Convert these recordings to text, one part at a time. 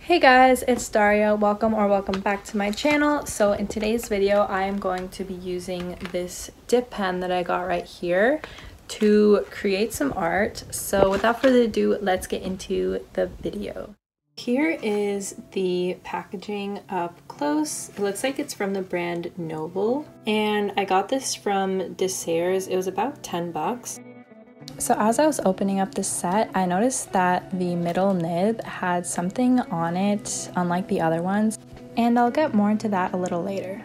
Hey guys, it's Daria. Welcome back to my channel. So in today's video, I am going to be using this dip pen that I got right here to create some art. So without further ado, let's get into the video. Here is the packaging up close. It looks like it's from the brand Noble, and I got this from Desairs. It was about 10 bucks. So as I was opening up this set, I noticed that the middle nib had something on it, unlike the other ones, and I'll get more into that a little later.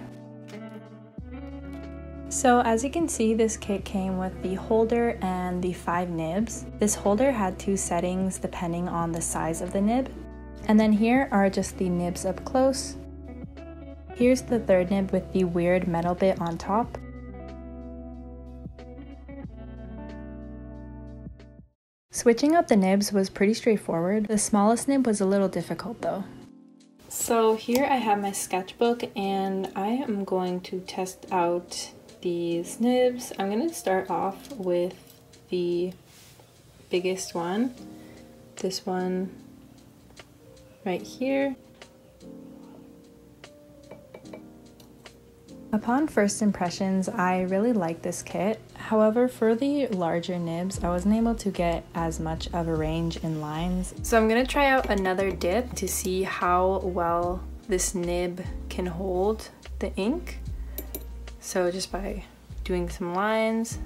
So as you can see, this kit came with the holder and the 5 nibs. This holder had 2 settings depending on the size of the nib. And then here are just the nibs up close. Here's the 3rd nib with the weird metal bit on top. Switching up the nibs was pretty straightforward. The smallest nib was a little difficult though. So here I have my sketchbook and I am going to test out these nibs. I'm going to start off with the biggest one. This one right here. Upon first impressions, I really like this kit. However, for the larger nibs, I wasn't able to get as much of a range in lines. So I'm gonna try out another dip to see how well this nib can hold the ink. So just by doing some lines.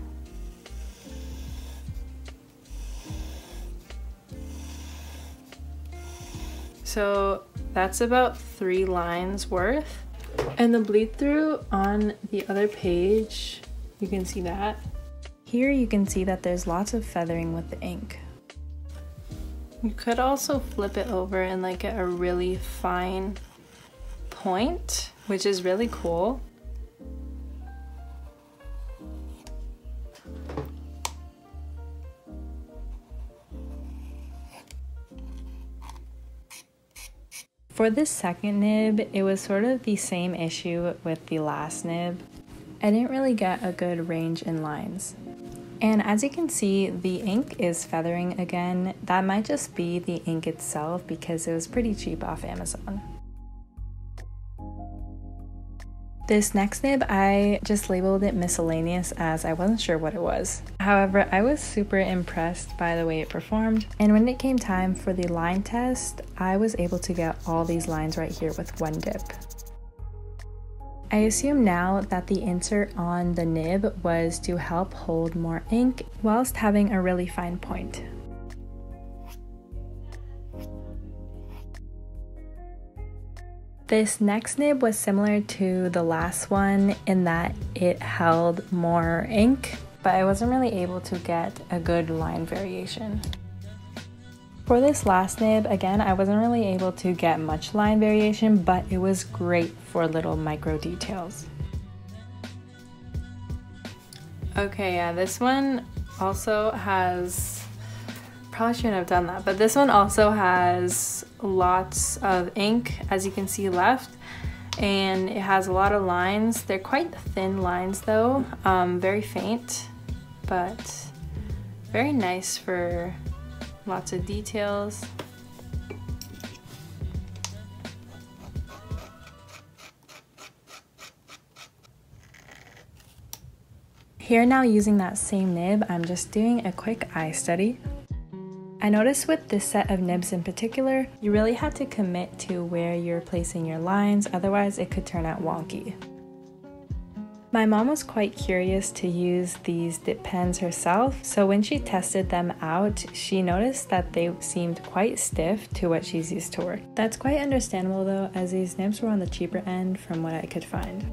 So that's about 3 lines worth. And the bleed through on the other page, you can see that. Here you can see that there's lots of feathering with the ink. You could also flip it over and like get a really fine point, which is really cool. For this second nib, it was sort of the same issue with the last nib. I didn't really get a good range in lines. And as you can see, the ink is feathering again. That might just be the ink itself because it was pretty cheap off Amazon. This next nib, I just labeled it miscellaneous as I wasn't sure what it was. However, I was super impressed by the way it performed. And when it came time for the line test, I was able to get all these lines right here with 1 dip. I assume now that the insert on the nib was to help hold more ink whilst having a really fine point. This next nib was similar to the last one in that it held more ink, but I wasn't really able to get a good line variation. For this last nib, again, I wasn't really able to get much line variation, but it was great for little micro details. Okay, yeah, this one also has, probably shouldn't have done that, but this one also has lots of ink, as you can see left, and it has a lot of lines. They're quite thin lines though, very faint, but very nice for lots of details. Here now, using that same nib, I'm just doing a quick eye study. I noticed with this set of nibs in particular, you really had to commit to where you're placing your lines, otherwise it could turn out wonky. My mom was quite curious to use these dip pens herself, so when she tested them out, she noticed that they seemed quite stiff to what she's used to work. That's quite understandable though, as these nibs were on the cheaper end from what I could find.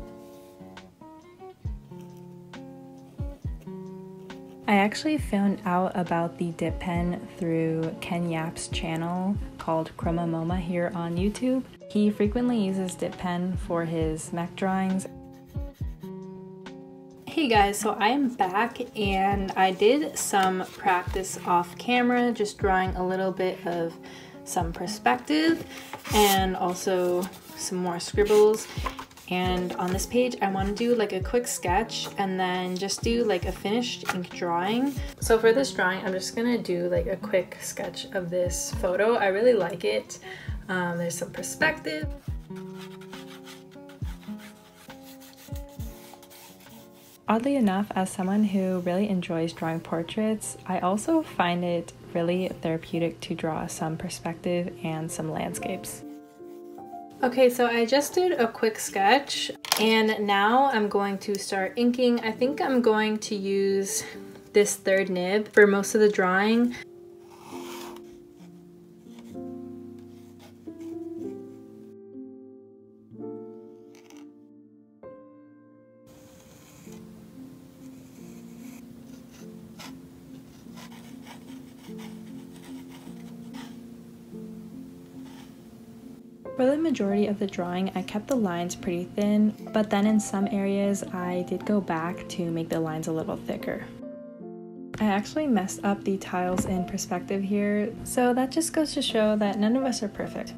I actually found out about the dip pen through Kenn Yap's channel called Chroma Moma here on YouTube. He frequently uses dip pen for his mech drawings. Hey guys, so I am back and I did some practice off camera, just drawing a little bit of some perspective and also some more scribbles. And on this page, I want to do like a quick sketch and then just do like a finished ink drawing. So for this drawing, I'm just gonna do like a quick sketch of this photo. I really like it. There's some perspective. Oddly enough, as someone who really enjoys drawing portraits, I also find it really therapeutic to draw some perspective and some landscapes. Okay, so I just did a quick sketch and now I'm going to start inking. I think I'm going to use this third nib for most of the drawing. For the majority of the drawing, I kept the lines pretty thin, but then in some areas I did go back to make the lines a little thicker. I actually messed up the tiles in perspective here, so that just goes to show that none of us are perfect.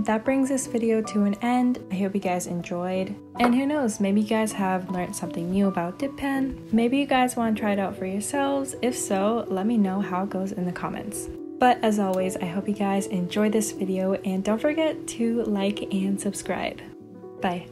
That brings this video to an end. I hope you guys enjoyed. And who knows, maybe you guys have learned something new about dip pen. Maybe you guys want to try it out for yourselves. If so, let me know how it goes in the comments. But as always, I hope you guys enjoyed this video and don't forget to like and subscribe. Bye.